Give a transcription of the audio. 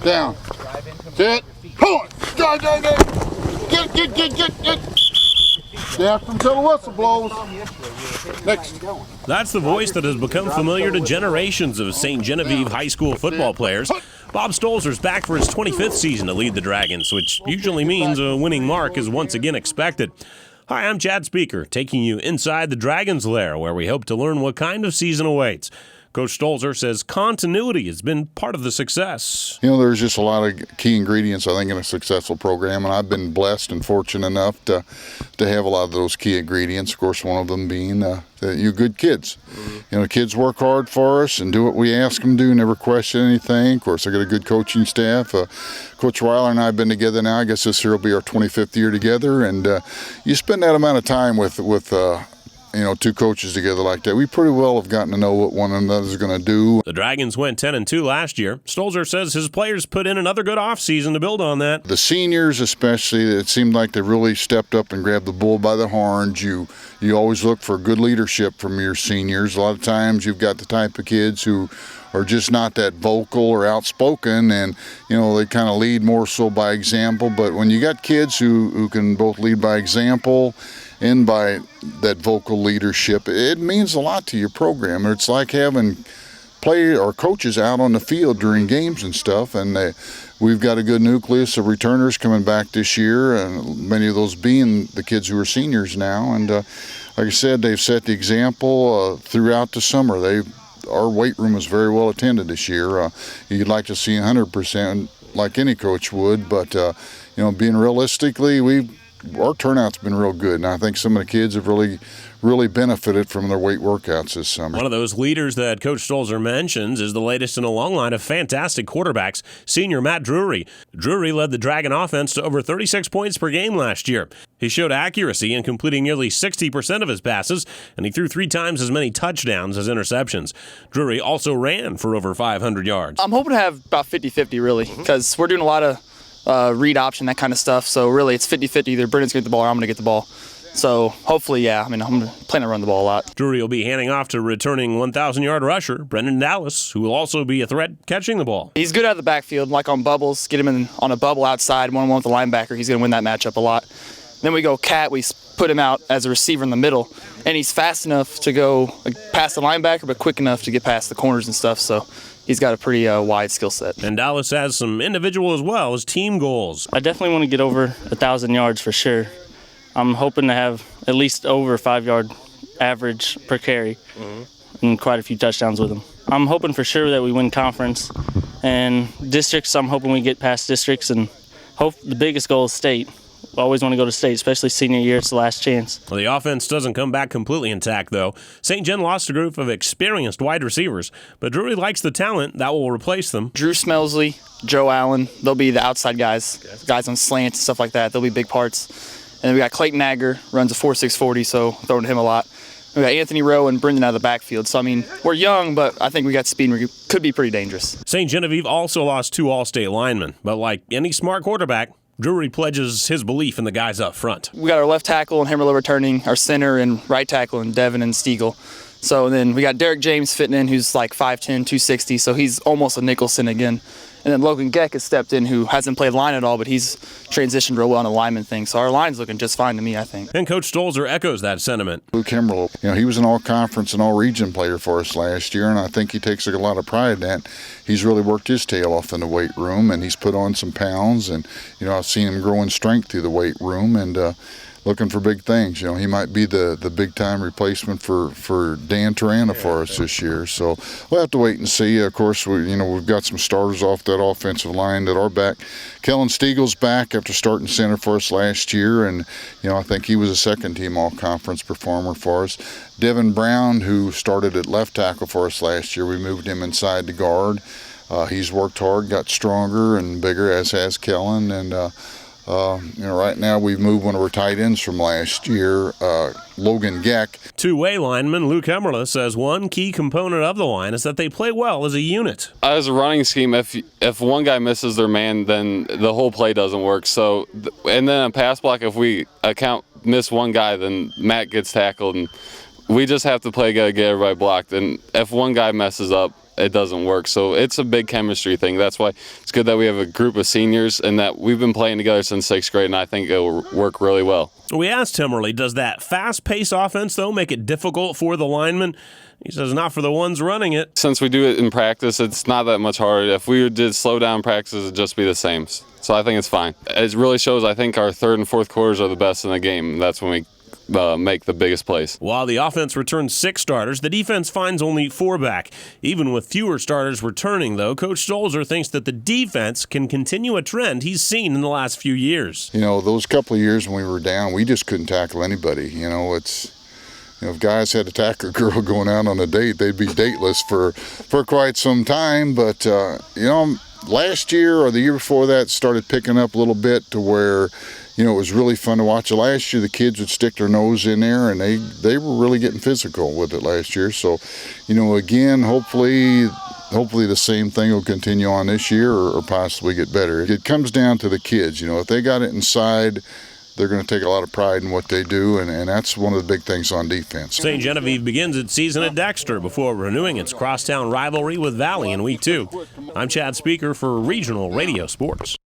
Down. Sit. Point. Get. Stay after until the whistle blows. Next. That's the voice that has become familiar to generations of St. Genevieve high school football players. Bob Stolzer's back for his 25th season to lead the Dragons, which usually means a winning mark is once again expected. Hi, I'm Chad Speaker, taking you inside the Dragons' lair, where we hope to learn what kind of season awaits. Coach Stolzer says continuity has been part of the success. You know, there's just a lot of key ingredients, I think, in a successful program, and I've been blessed and fortunate enough to have a lot of those key ingredients. Of course, one of them being you good kids. You know, the kids work hard for us and do what we ask them to do, never question anything. Of course, I got a good coaching staff. Coach Weiler and I have been together now. I guess this year will be our 25th year together, and you spend that amount of time with two coaches together like that, we pretty well have gotten to know what one another's going to do. The Dragons went 10-2 last year. Stolzer says his players put in another good offseason to build on that. The seniors especially, it seemed like they really stepped up and grabbed the bull by the horns. You always look for good leadership from your seniors. A lot of times you've got the type of kids who are just not that vocal or outspoken, and they kind of lead more so by example. But when you got kids who can both lead by example and by that vocal leadership, it means a lot to your program. It's like having play or coaches out on the field during games and stuff, and we've got a good nucleus of returners coming back this year, and many of those being the kids who are seniors now. And like I said, they've set the example throughout the summer. Our weight room was very well attended this year. You'd like to see 100% like any coach would, but being realistically, our turnout's been real good, and I think some of the kids have really benefited from their weight workouts this summer. One of those leaders that Coach Stolzer mentions is the latest in a long line of fantastic quarterbacks, senior Matt Drury. Drury led the Dragon offense to over 36 points per game last year. He showed accuracy in completing nearly 60% of his passes, and he threw 3 times as many touchdowns as interceptions. Drury also ran for over 500 yards. I'm hoping to have about 50-50, really, because we're doing a lot of read option, that kind of stuff. So really it's 50-50. Either Brennan's going to get the ball or I'm going to get the ball. So hopefully, I'm planning to run the ball a lot. Drury will be handing off to returning 1,000-yard rusher Brendan Dallas, who will also be a threat catching the ball. He's good out of the backfield, like on bubbles. Get him on a bubble outside, 1-on-1 with the linebacker. He's going to win that matchup a lot. Then we go cat. We put him out as a receiver in the middle, and he's fast enough to go past the linebacker, but quick enough to get past the corners and stuff. So he's got a pretty wide skill set. And Dallas has some individual as well as team goals. I definitely want to get over 1,000 yards for sure. I'm hoping to have at least over a 5-yard average per carry and quite a few touchdowns with him. I'm hoping for sure that we win conference, and districts, I'm hoping we get past districts, and the biggest goal is state. I always want to go to state, especially senior year. It's the last chance. Well, the offense doesn't come back completely intact, though. St. Gen lost a group of experienced wide receivers, but Drury likes the talent that will replace them. Drew Smelsley, Joe Allen, they'll be the outside guys on slants, stuff like that. They'll be big parts. And then we got Clayton Agger, runs a 4.6 40, so throwing to him a lot. We got Anthony Rowe and Brendan out of the backfield. So, we're young, but I think we got speed and we could be pretty dangerous. St. Genevieve also lost 2 All-State linemen, but like any smart quarterback, Drury pledges his belief in the guys up front. We got our left tackle and Hammerlow returning, our center and right tackle and Devin and Stiegel. So then we got Derek James fitting in, who's like 5'10", 260, so he's almost a Nicholson again. And then Logan Geck has stepped in, who hasn't played line at all, but he's transitioned real well on the lineman thing. So our line's looking just fine to me, I think. And Coach Stolzer echoes that sentiment. Luke Hammerlow, he was an all-conference and all-region player for us last year, and I think he takes a lot of pride in that. He's really worked his tail off in the weight room, and he's put on some pounds, and I've seen him grow in strength through the weight room, and looking for big things. He might be the big-time replacement for Dan Tarana for us this year. So we'll have to wait and see. Of course, we've got some starters off that offensive line that are back. Kellen Stiegel's back after starting center for us last year, and I think he was a second-team all-conference performer for us. Devin Brown, who started at left tackle for us last year, we moved him inside the guard. He's worked hard, got stronger and bigger, as has Kellen, and right now we've moved one of our tight ends from last year, Logan Geck. Two-way lineman Luke Hemmerle says one key component of the line is that they play well as a unit. As a running scheme, if one guy misses their man, then the whole play doesn't work. So, and then a pass block, if we miss one guy, then Matt gets tackled, and we just have to get everybody blocked. And if one guy messes up, it doesn't work. So it's a big chemistry thing. That's why it's good that we have a group of seniors and that we've been playing together since 6th grade, and I think it will work really well. We asked Timmerly, does that fast-paced offense, though, make it difficult for the linemen? He says not for the ones running it. Since we do it in practice, it's not that much harder. If we did slow down practice, it'd just be the same. So I think it's fine. It really shows, I think, our 3rd and 4th quarters are the best in the game. That's when we make the biggest plays. While the offense returns 6 starters, the defense finds only 4 back. Even with fewer starters returning, though, Coach Stolzer thinks that the defense can continue a trend he's seen in the last few years. You know, those couple of years when we were down, we just couldn't tackle anybody. You know, if guys had to tackle a girl going out on a date, they'd be dateless for quite some time. But, you know, last year or the year before that started picking up a little bit to where, you know, it was really fun to watch. Last year, the kids would stick their nose in there, and they were really getting physical with it last year. So, you know, again, hopefully the same thing will continue on this year or possibly get better. It comes down to the kids. You know, if they got it inside, they're going to take a lot of pride in what they do, and that's one of the big things on defense. St. Genevieve begins its season at Dexter before renewing its crosstown rivalry with Valley in Week 2. I'm Chad Speaker for Regional Radio Sports.